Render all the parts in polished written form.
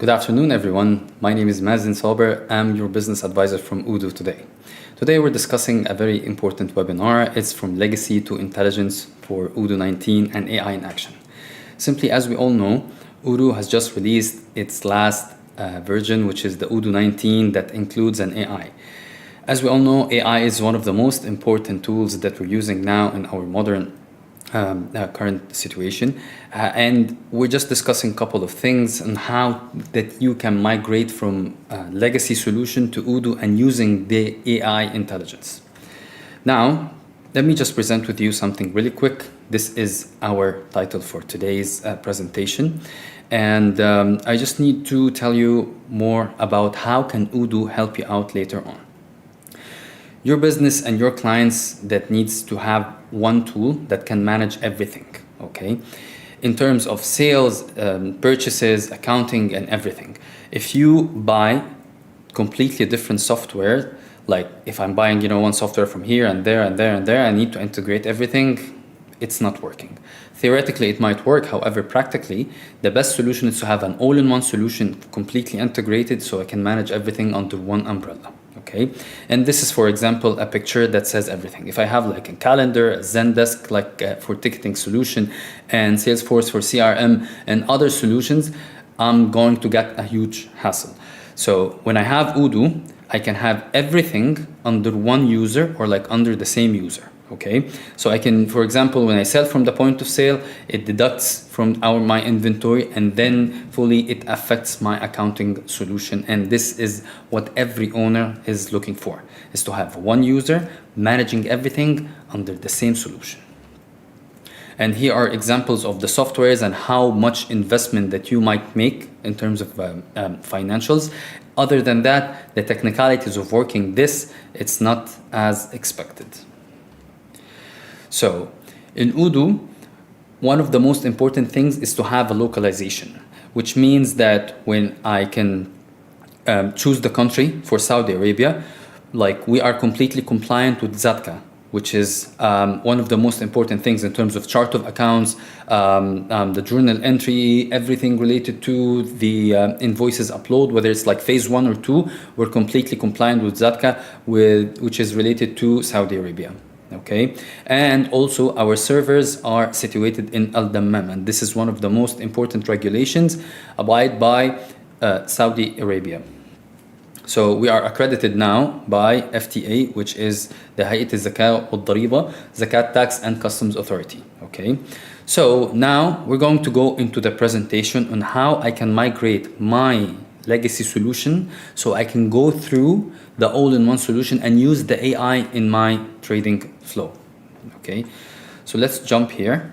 Good afternoon, everyone. My name is Mazin Sober. I'm your business advisor from Odoo today. Today, we're discussing a very important webinar. It's from Legacy to Intelligence for Odoo 19 and AI in Action. Simply, as we all know, Odoo has just released its last version, which is the Odoo 19 that includes an AI. As we all know, AI is one of the most important tools that we're using now in our modern current situation. And we're just discussing a couple of things on how that you can migrate from legacy solution to Odoo and using the AI intelligence. Now, let me just present with you something really quick. This is our title for today's presentation. And I just need to tell you more about how can Odoo help you out later on. Your business and your clients that needs to have one tool that can manage everything, okay? In terms of sales, purchases, accounting, and everything. If you buy completely different software, like if I'm buying, one software from here and there and there and there, I need to integrate everything, it's not working. Theoretically, it might work. However, practically, the best solution is to have an all-in-one solution completely integrated so I can manage everything under one umbrella. Okay, and this is, for example, a picture that says everything. If I have like a calendar, a Zendesk for ticketing solution, and Salesforce for CRM and other solutions, I'm going to get a huge hassle. So when I have Odoo, I can have everything under one user or like under the same user. Okay, so I can, for example, when I sell from the point of sale, it deducts from my inventory, and then fully it affects my accounting solution. And this is what every owner is looking for, is to have one user managing everything under the same solution. And here are examples of the softwares and how much investment that you might make in terms of financials. Other than that, the technicalities of working this, it's not as expected. So in Odoo, one of the most important things is to have a localization, which means that when I can choose the country for Saudi Arabia, like we are completely compliant with Zatka, which is one of the most important things in terms of chart of accounts, the journal entry, everything related to the invoices upload, whether it's like phase 1 or 2, we're completely compliant with Zatka, which is related to Saudi Arabia. Okay, and also our servers are situated in Al Dammam, and this is one of the most important regulations abide by Saudi Arabia. So we are accredited now by FTA, which is the Hayat al-Zakat wal-Dariba, Zakat Tax and Customs Authority. Okay, so now we're going to go into the presentation on how I can migrate my legacy solution so I can go through the all-in-one solution and use the AI in my trading flow. Okay, so let's jump here.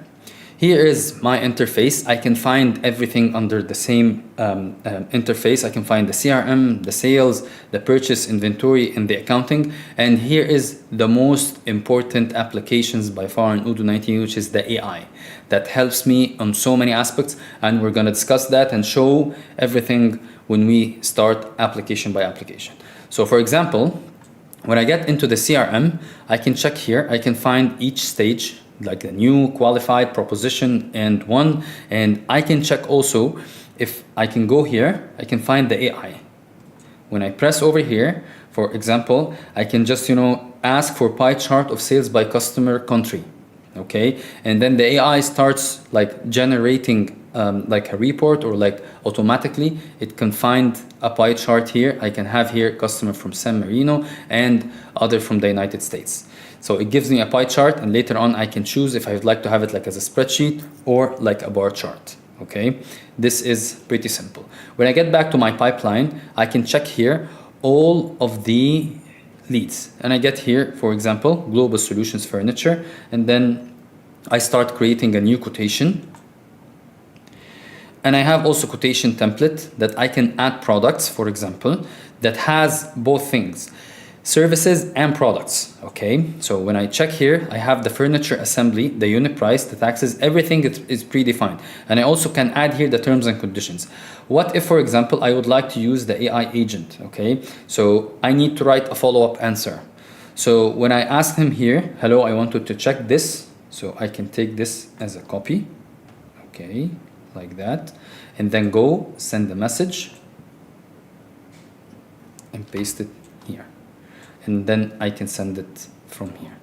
Here is my interface. I can find everything under the same interface. I can find the CRM, the sales, the purchase, inventory, and the accounting. And here is the most important applications by far in Odoo 19, which is the AI that helps me on so many aspects. And we're going to discuss that and show everything when we start application by application. So for example, when I get into the CRM, I can check here. I can find each stage, like a new, qualified, proposition, and one. And I can check also, if I can go here, I can find the AI. When I press over here, for example, I can just, ask for pie chart of sales by customer country. Okay, and then the AI starts like generating like a report, or like automatically it can find a pie chart here. I can have here customer from San Marino and other from the United States. So it gives me a pie chart, and later on I can choose if I would like to have it like as a spreadsheet or like a bar chart. Okay, this is pretty simple. When I get back to my pipeline, I can check here all of the leads, and I get here, for example, Global Solutions Furniture, and then I start creating a new quotation. And I have also quotation template that I can add products, for example, that has both things, services and products. Okay, so when I check here, I have the furniture assembly, the unit price, the taxes, everything is predefined. And I also can add here the terms and conditions. What if, for example, I would like to use the AI agent? Okay, so I need to write a follow-up answer. So when I ask him here, hello, I wanted to check this. So I can take this as a copy. Okay, like that, and then go send the message and paste it here, and then I can send it from here.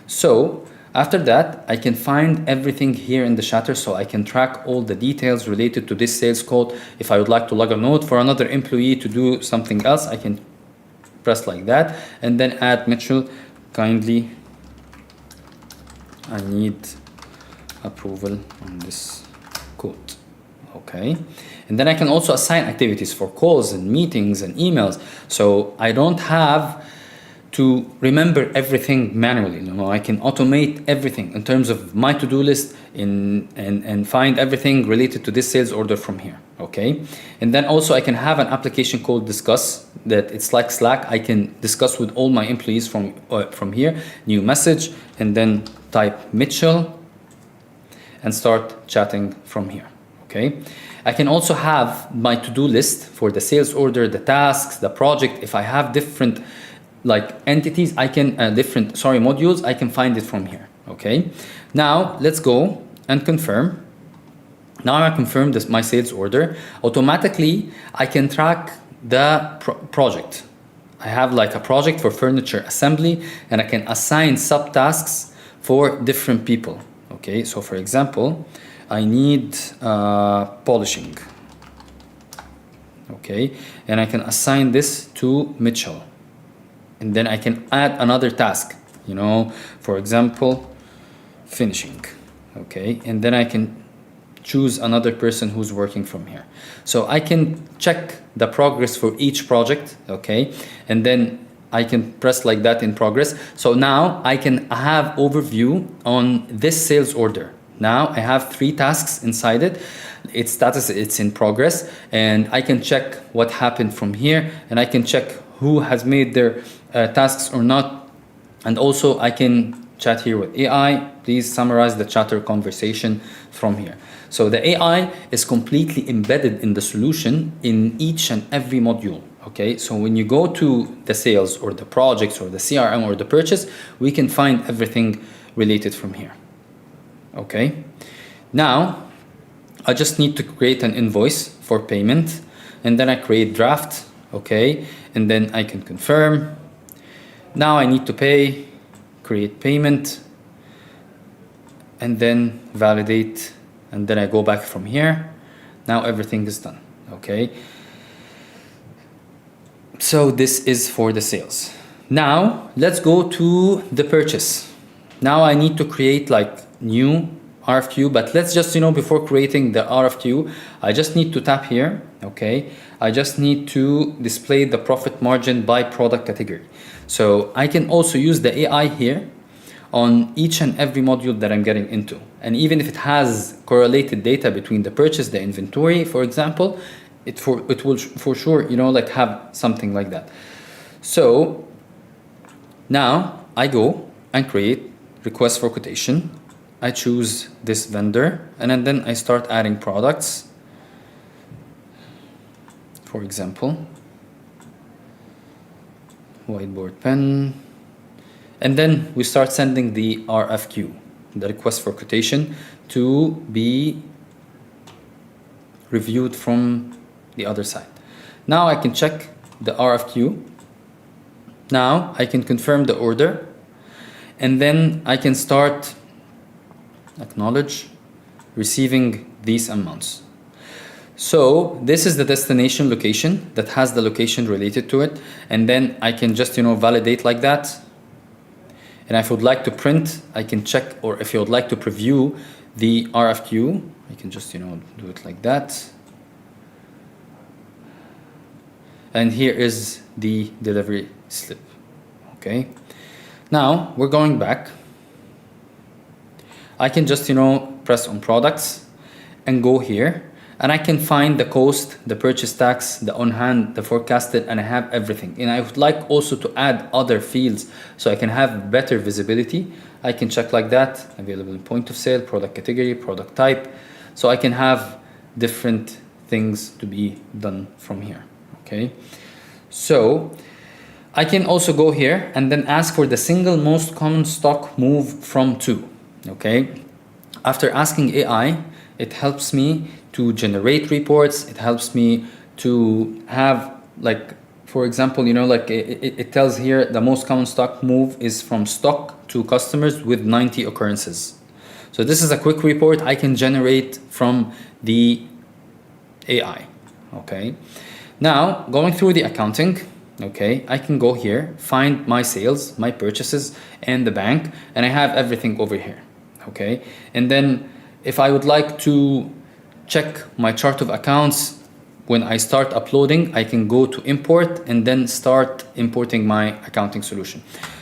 So after that, I can find everything here in the shatter, so I can track all the details related to this sales code. If I would like to log a note for another employee to do something else, I can press like that, and then add Mitchell, kindly, I need approval on this code. Okay, and then I can also assign activities for calls and meetings and emails, so I don't have to remember everything manually. I can automate everything in terms of my to-do list and find everything related to this sales order from here. Okay, and then also I can have an application called Discuss, that it's like Slack. I can discuss with all my employees from here, new message, and then type Mitchell and start chatting from here. Okay, I can also have my to-do list for the sales order, the tasks, the project. If I have different entities, I can modules, I can find it from here. Okay, now let's go and confirm. Now I confirm this my sales order. Automatically I can track the project. I have a project for furniture assembly, and I can assign subtasks for different people. Okay, so for example, I need polishing. Okay, and I can assign this to Mitchell. And then I can add another task, for example, finishing. Okay, and then I can choose another person who's working from here. So I can check the progress for each project. Okay, and then I can press like that in progress. So now I can have overview on this sales order. Now I have 3 tasks inside it. Its status, it's in progress, and I can check what happened from here, and I can check who has made their tasks or not. And also I can chat here with AI. Please summarize the chatter conversation from here. So the AI is completely embedded in the solution in each and every module. Okay, so when you go to the sales or the projects or the CRM or the purchase, we can find everything related from here. Okay, now I just need to create an invoice for payment, and then I create draft. Okay, and then I can confirm. Now I need to pay, create payment, and then validate, and then I go back from here. Now everything is done. Okay, so this is for the sales. Now let's go to the purchase. Now I need to create new RFQ, but let's just, before creating the RFQ, I just need to tap here. Okay, I just need to display the profit margin by product category. So I can also use the AI here on each and every module that I'm getting into. And even if it has correlated data between the purchase, the inventory, for example, it will for sure, have something like that. So now I go and create request for quotation. I choose this vendor, and then I start adding products. For example, whiteboard pen, and then we start sending the RFQ, the request for quotation, to be reviewed from the other side. Now I can check the RFQ. Now I can confirm the order, and then I can start acknowledge receiving these amounts. So this is the destination location that has the location related to it, and then I can just validate like that. And if I would like to print, I can check, or if you would like to preview the RFQ, I can just do it like that. And here is the delivery slip. Okay, now we're going back. I can just press on products and go here, and I can find the cost, the purchase tax, the on hand, the forecasted, and I have everything. And I would like also to add other fields so I can have better visibility. I can check like that, available in point of sale, product category, product type. So I can have different things to be done from here. Okay, so I can also go here and then ask for the single most common stock move from to. Okay, after asking AI, it helps me to generate reports. It helps me to have, for example, it tells here the most common stock move is from stock to customers with 90 occurrences. So this is a quick report I can generate from the AI. Okay, now going through the accounting, okay, I can go here, find my sales, my purchases, and the bank, and I have everything over here, okay? And then if I would like to check my chart of accounts, when I start uploading, I can go to import and then start importing my accounting solution.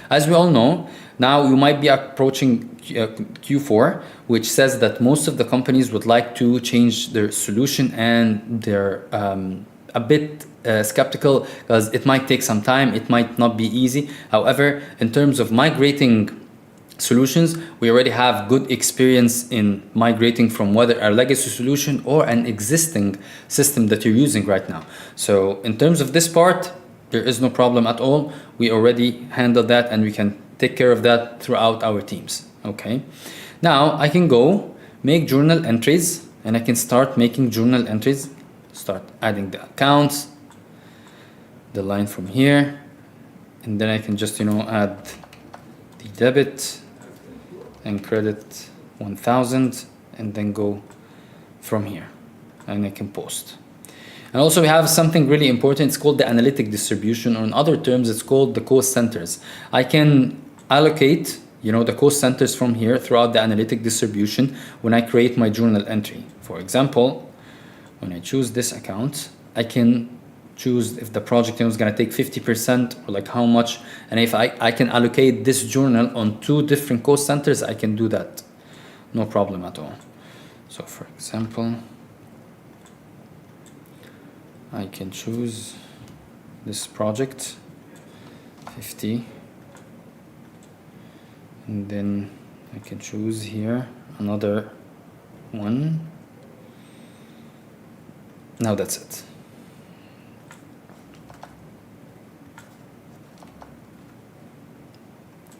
As we all know, now you might be approaching Q4, which says that most of the companies would like to change their solution, and they're a bit skeptical because it might take some time, it might not be easy. However, in terms of migrating solutions, we already have good experience in migrating from whether a legacy solution or an existing system that you're using right now. So in terms of this part, there is no problem at all. We already handled that, and we can take care of that throughout our teams. Okay, now I can go make journal entries, and I can start making journal entries, start adding the accounts, the line from here, and then I can just add the debit and credit 1000, and then go from here, and I can post. And also we have something really important. It's called the analytic distribution, or in other terms it's called the cost centers. I can allocate the cost centers from here throughout the analytic distribution when I create my journal entry. For example, when I choose this account, I can choose if the project is going to take 50% or like how much, and if I can allocate this journal on 2 different cost centers, I can do that, no problem at all. So for example, I can choose this project 50, and then I can choose here another one. Now that's it.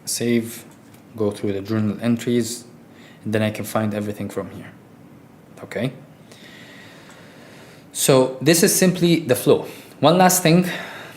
Save, go through the journal entries, and then I can find everything from here. Okay, so this is simply the flow. One last thing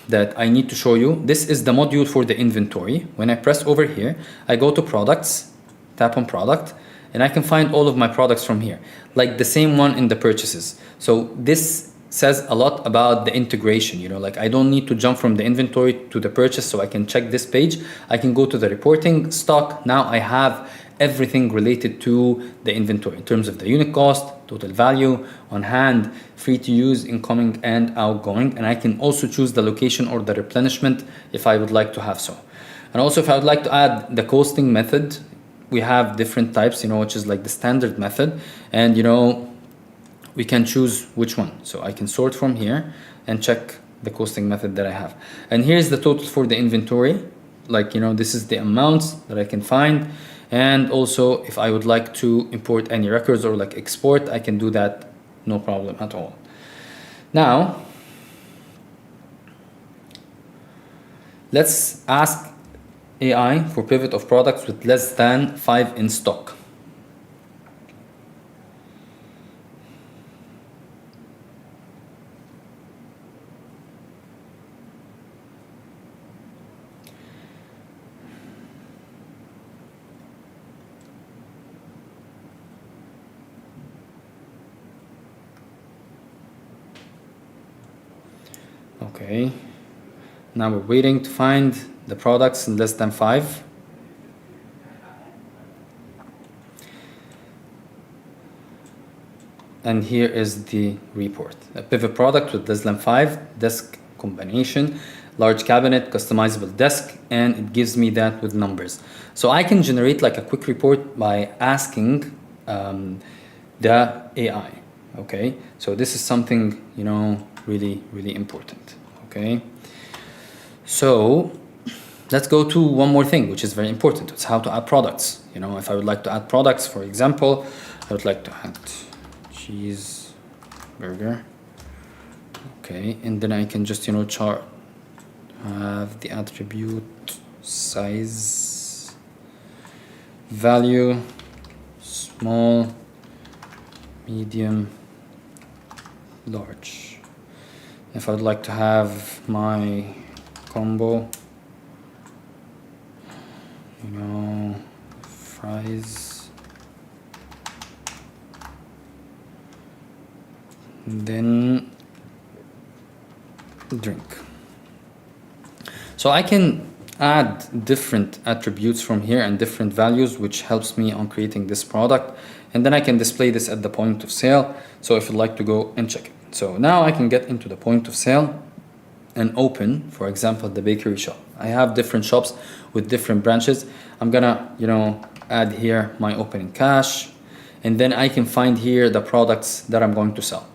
that I need to show you, this is the module for the inventory. When I press over here, I go to products, tap on product, and I can find all of my products from here, like the same one in the purchases. So this says a lot about the integration, like I don't need to jump from the inventory to the purchase, so I can check this page. I can go to the reporting stock. Now I have everything related to the inventory in terms of the unit cost, total value, on hand, free to use, incoming and outgoing. And I can also choose the location or the replenishment if I would like to have so. And also if I would like to add the costing method, we have different types, which is like the standard method, and we can choose which one. So I can sort from here and check the costing method that I have. And here's the total for the inventory. Like, this is the amounts that I can find. And also if I would like to import any records or like export, I can do that, no problem at all. Now, let's ask AI for pivot of products with less than 5 in stock. Okay, now we're waiting to find the products in less than 5. And here is the report. A pivot product with less than 5, desk combination, large cabinet, customizable desk, and it gives me that with numbers. So I can generate like a quick report by asking the AI. Okay, so this is something, really, really important. Okay, so let's go to one more thing, which is very important. It's how to add products. If I would like to add products, for example, I would like to add cheeseburger. Okay, and then I can just, chart, have the attribute, size, value, small, medium, large. If I'd like to have my combo, fries, and then drink. So I can add different attributes from here and different values, which helps me on creating this product. And then I can display this at the point of sale. So if you'd like to go and check it. So now I can get into the point of sale and open, for example, the bakery shop. I have different shops with different branches. I'm gonna, add here my opening cash, and then I can find here the products that I'm going to sell.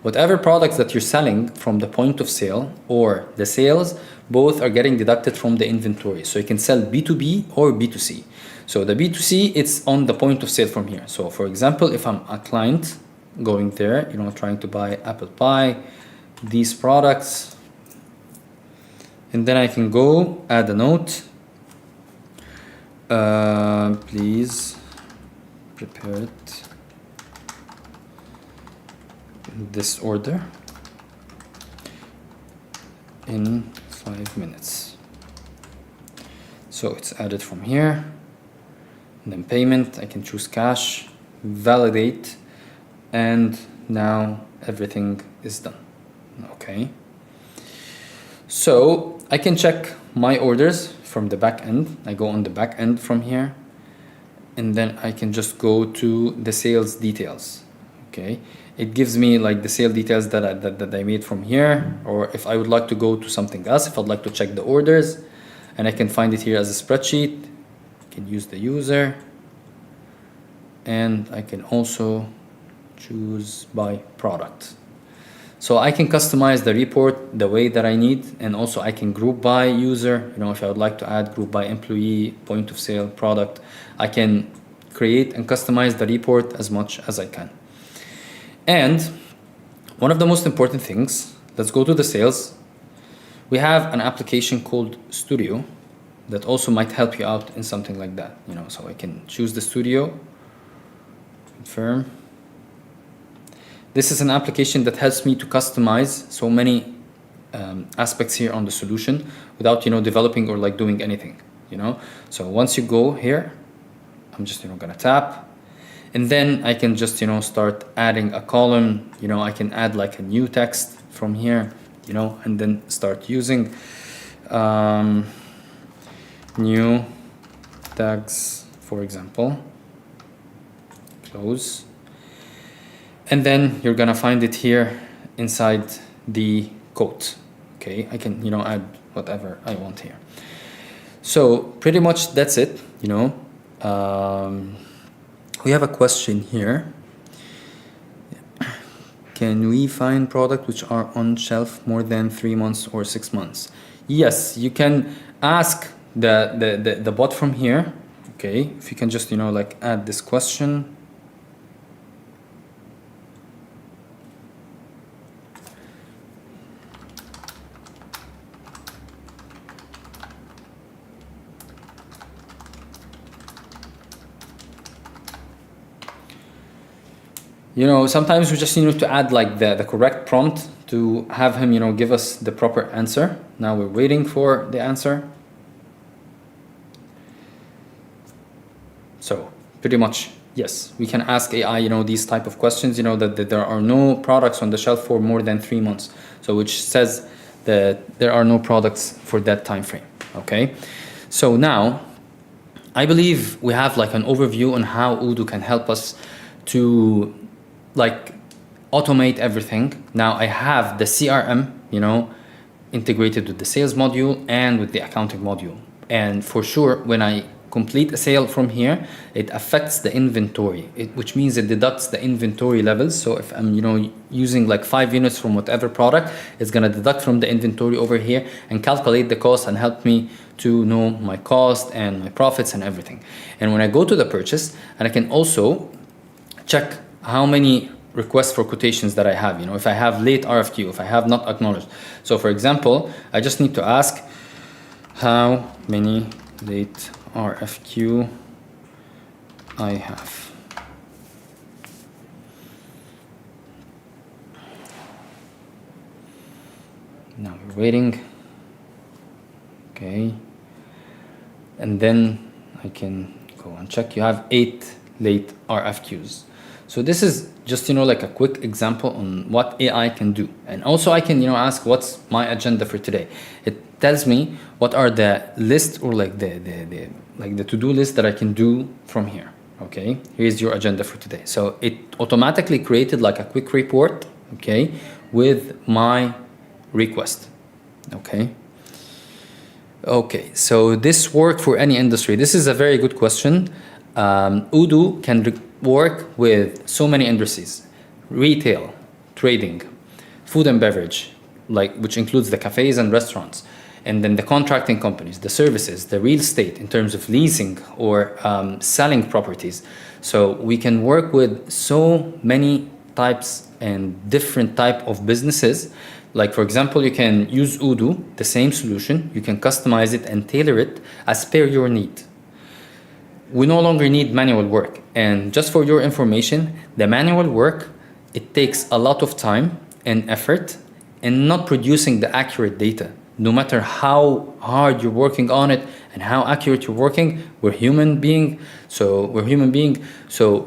Whatever products that you're selling from the point of sale or the sales, both are getting deducted from the inventory. So you can sell B2B or B2C. So the B2C, it's on the point of sale from here. So for example, if I'm a client going there, trying to buy apple pie, these products, and then I can go add a note. Please prepare it in this order in 5 minutes. So it's added from here. And then payment, I can choose cash, validate, and now everything is done. Okay. So I can check my orders from the back end. I go on the back end from here, and then I can just go to the sales details. Okay. It gives me like the sale details that I made from here, or if I would like to go to something else, if I'd like to check the orders, and I can find it here as a spreadsheet. I can use the user, and I can also choose by product. So I can customize the report the way that I need, and also I can group by user. If I would like to add group by employee, point of sale, product, I can create and customize the report as much as I can. And one of the most important things, let's go to the sales. We have an application called Studio that also might help you out in something like that. So I can choose the Studio, confirm. This is an application that helps me to customize so many aspects here on the solution without, developing or like doing anything, So once you go here, I'm just, gonna tap, and then I can just, start adding a column. I can add like a new text from here, and then start using new tags, for example, close. And then you're gonna find it here inside the quote. Okay, I can add whatever I want here. So pretty much that's it. We have a question here. Can we find products which are on shelf more than 3 months or 6 months? Yes, you can ask the bot from here. Okay, if you can just like add this question. Sometimes we just need to add like the correct prompt to have him, give us the proper answer. Now we're waiting for the answer. So pretty much, yes, we can ask AI, these type of questions, that there are no products on the shelf for more than 3 months. So which says that there are no products for that time frame. Okay. So now I believe we have like an overview on how Odoo can help us to like automate everything. Now I have the CRM, integrated with the sales module and with the accounting module. And for sure, when I complete a sale from here, it affects the inventory, which means it deducts the inventory levels. So if I'm, using like 5 units from whatever product, it's gonna deduct from the inventory over here and calculate the cost and help me to know my cost and my profits and everything. And when I go to the purchase, and I can also check how many requests for quotations that I have, if I have late RFQ, if I have not acknowledged. So for example, I just need to ask how many late RFQ I have. Now we're waiting. Okay. And then I can go and check. You have 8 late RFQs. So this is just, like a quick example on what AI can do. And also I can, ask what's my agenda for today. It tells me what are the list or like the to-do list that I can do from here. Okay, here's your agenda for today. So it automatically created like a quick report, okay, with my request. Okay, so this work for any industry. This is a very good question. Odoo can work with so many industries: retail, trading, food and beverage, which includes the cafes and restaurants, and then the contracting companies, the services, the real estate in terms of leasing or selling properties. So we can work with so many types and different type of businesses. Like for example, you can use Odoo, the same solution, you can customize it and tailor it as per your need. We no longer need manual work. And just for your information, the manual work, it takes a lot of time and effort in not producing the accurate data. No matter how hard you're working on it and how accurate you're working, we're human being. So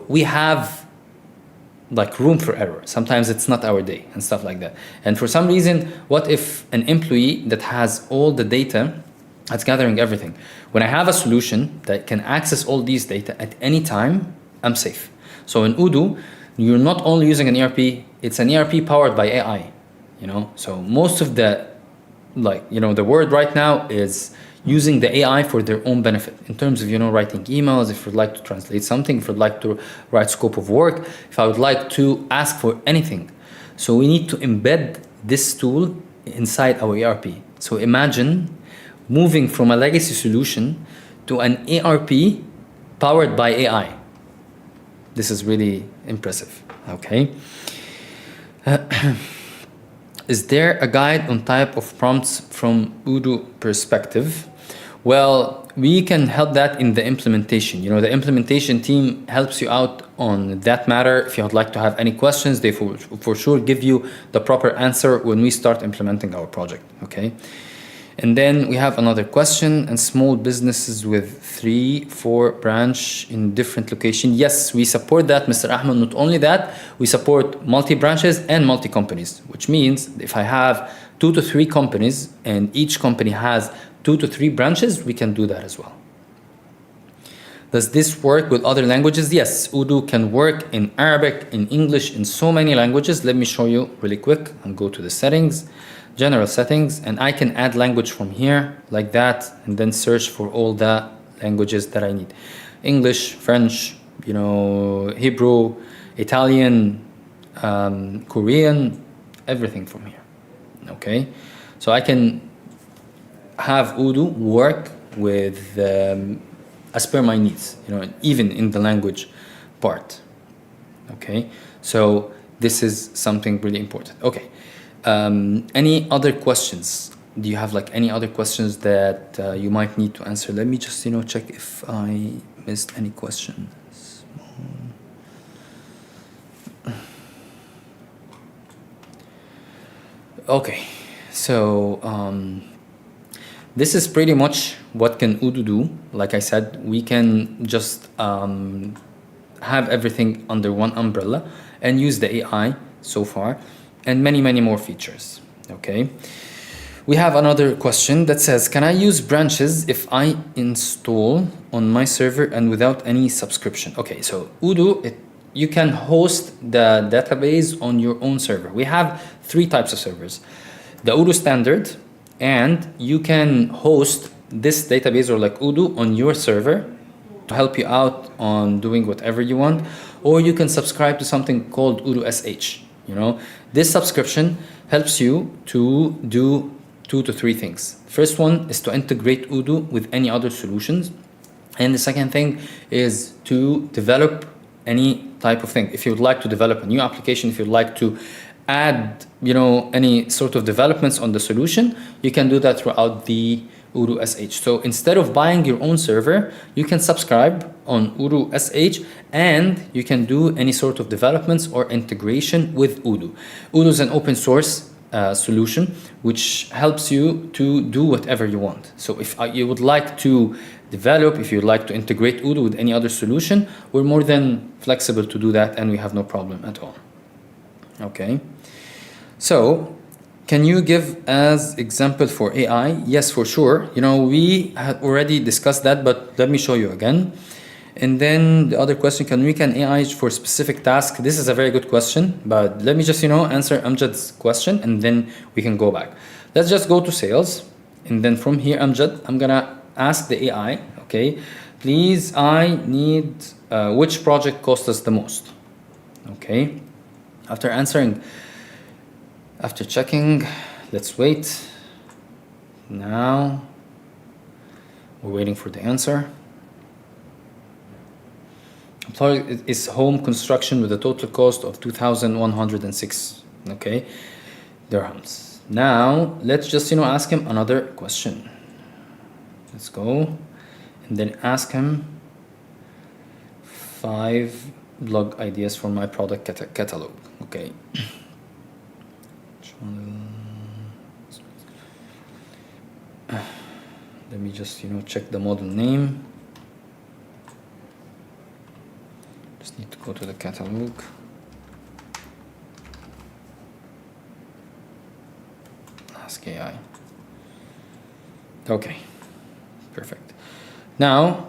we have like room for error. Sometimes it's not our day and stuff like that. And for some reason, what if an employee that has all the data, that's gathering everything? When I have a solution that can access all these data at any time, I'm safe. So in Odoo, you're not only using an ERP, it's an ERP powered by AI, So most of the the word right now is using the AI for their own benefit in terms of, writing emails, if you'd like to translate something, if you'd like to write scope of work, if I would like to ask for anything. So we need to embed this tool inside our ERP. So imagine moving from a legacy solution to an ERP powered by AI. This is really impressive, okay? Is there a guide on type of prompts from Odoo perspective? Well, we can help that in the implementation. The implementation team helps you out on that matter. If you would like to have any questions, they for sure give you the proper answer when we start implementing our project, okay? And then we have another question: and small businesses with 3-4 branch in different locations. Yes, we support that, Mr. Ahmed. Not only that, we support multi-branches and multi-companies, which means if I have 2 to 3 companies and each company has 2 to 3 branches, we can do that as well. Does this work with other languages? Yes, Odoo can work in Arabic, in English, in so many languages. Let me show you really quick and go to the settings. General settings, and I can add language from here like that, and then search for all the languages that I need: English, French, Hebrew, Italian, Korean, everything from here. Okay, so I can have Odoo work with as per my needs, even in the language part. Okay, so this is something really important. Okay. Any other questions? Do you have any other questions that you might need to answer? Let me just check if I missed any questions. Okay, so this is pretty much what can Odoo do. Like I said, we can just have everything under one umbrella and use the AI so far, and many more features. Okay, we have another question that says, can I use branches if I install on my server and without any subscription? Okay, so Odoo, you can host the database on your own server. We have 3 types of servers: the Odoo standard, and you can host this database or Odoo on your server to help you out on doing whatever you want, or you can subscribe to something called Odoo SH. This subscription helps you to do 2 to 3 things. First one is to integrate Odoo with any other solutions. And the second thing is to develop any type of thing. If you would like to develop a new application, if you'd like to add, any sort of developments on the solution, you can do that throughout the Odoo SH. So instead of buying your own server, you can subscribe on Odoo SH and you can do any sort of developments or integration with Odoo. Odoo is an open source solution which helps you to do whatever you want. So if you would like to develop, if you'd like to integrate Odoo with any other solution, we're more than flexible to do that, and we have no problem at all. Okay. So, can you give as example for AI? Yes, for sure. You know, we had already discussed that, but let me show you again. And then the other question, can we AI for specific task? This is a very good question, but let me just, answer Amjad's question, and then we can go back. Let's just go to sales. And then from here, Amjad, I'm gonna ask the AI, okay, please, I need, which project cost us the most? Okay. After checking, let's wait. Now, we're waiting for the answer. Employer is home construction with a total cost of 2,106, okay, dirhams. Now, let's just, ask him another question. Let's go and then ask him 5 blog ideas for my product catalog, okay. Let me just, check the model name. Just need to go to the catalog. Ask AI. Okay, perfect. Now,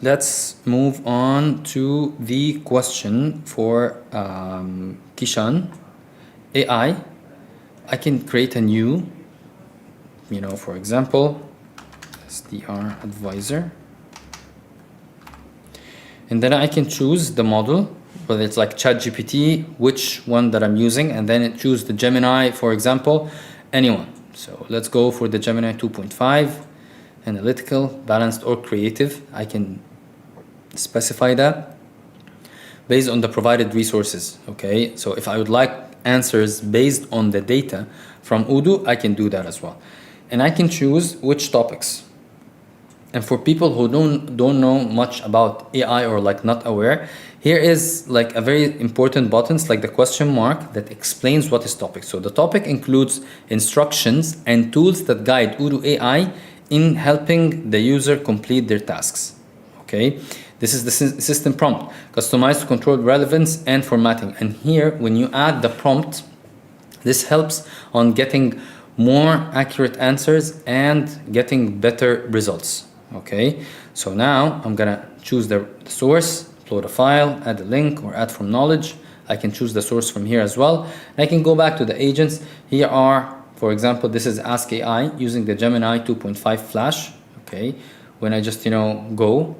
let's move on to the question for Kishan. AI, I can create a new, for example, SDR advisor. And then I can choose the model, whether it's like ChatGPT, which one that I'm using, and then choose the Gemini, for example, anyone. So let's go for the Gemini 2.5, analytical, balanced, or creative. I can specify that based on the provided resources, okay? So if I would like answers based on the data from Odoo, I can do that as well. And I can choose which topics. And for people who don't know much about AI or like not aware, here is like a very important button, like the question mark that explains what is topic. So the topic includes instructions and tools that guide Odoo AI in helping the user complete their tasks. Okay, this is the system prompt, customized to control relevance and formatting. And here, when you add the prompt, this helps on getting more accurate answers and getting better results. Okay, so now I'm gonna choose the source, upload a file, add a link, or add from knowledge. I can choose the source from here as well. I can go back to the agents. Here are, for example, this is Ask AI using the Gemini 2.5 Flash. Okay, when I just go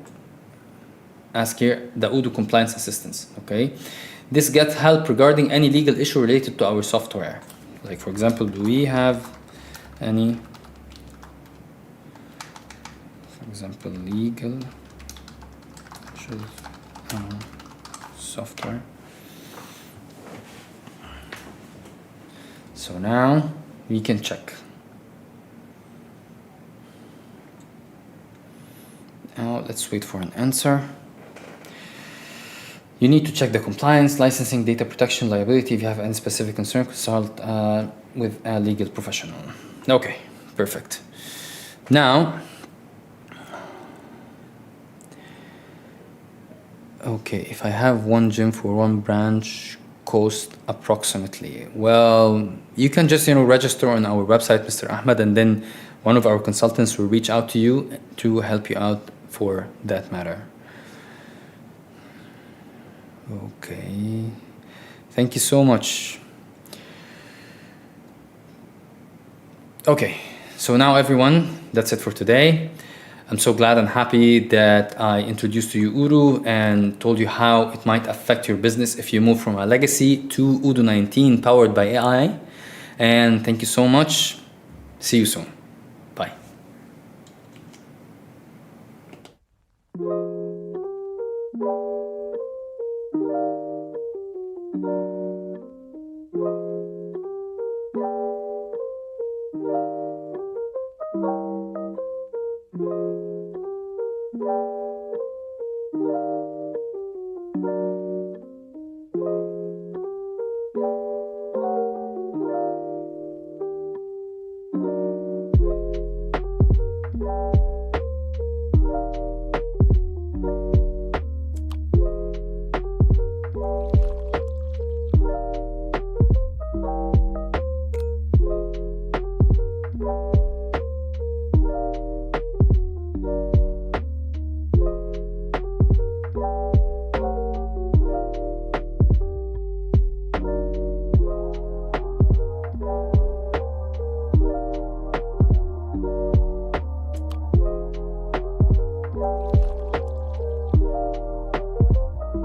ask here the Odoo compliance assistance. Okay, this gets help regarding any legal issue related to our software. Like for example, do we have any? Example, legal software. So now we can check. Now let's wait for an answer. You need to check the compliance, licensing, data protection, liability. If you have any specific concern, consult with a legal professional. Okay, perfect. Now, okay, if I have one gym for one branch, cost approximately. Well, you can just register on our website, Mr. Ahmed, and then one of our consultants will reach out to you to help you out for that matter. Okay, thank you so much. Okay, so now everyone, that's it for today. I'm so glad and happy that I introduced to you Odoo and told you how it might affect your business if you move from a legacy to Odoo 19 powered by AI. And thank you so much. See you soon.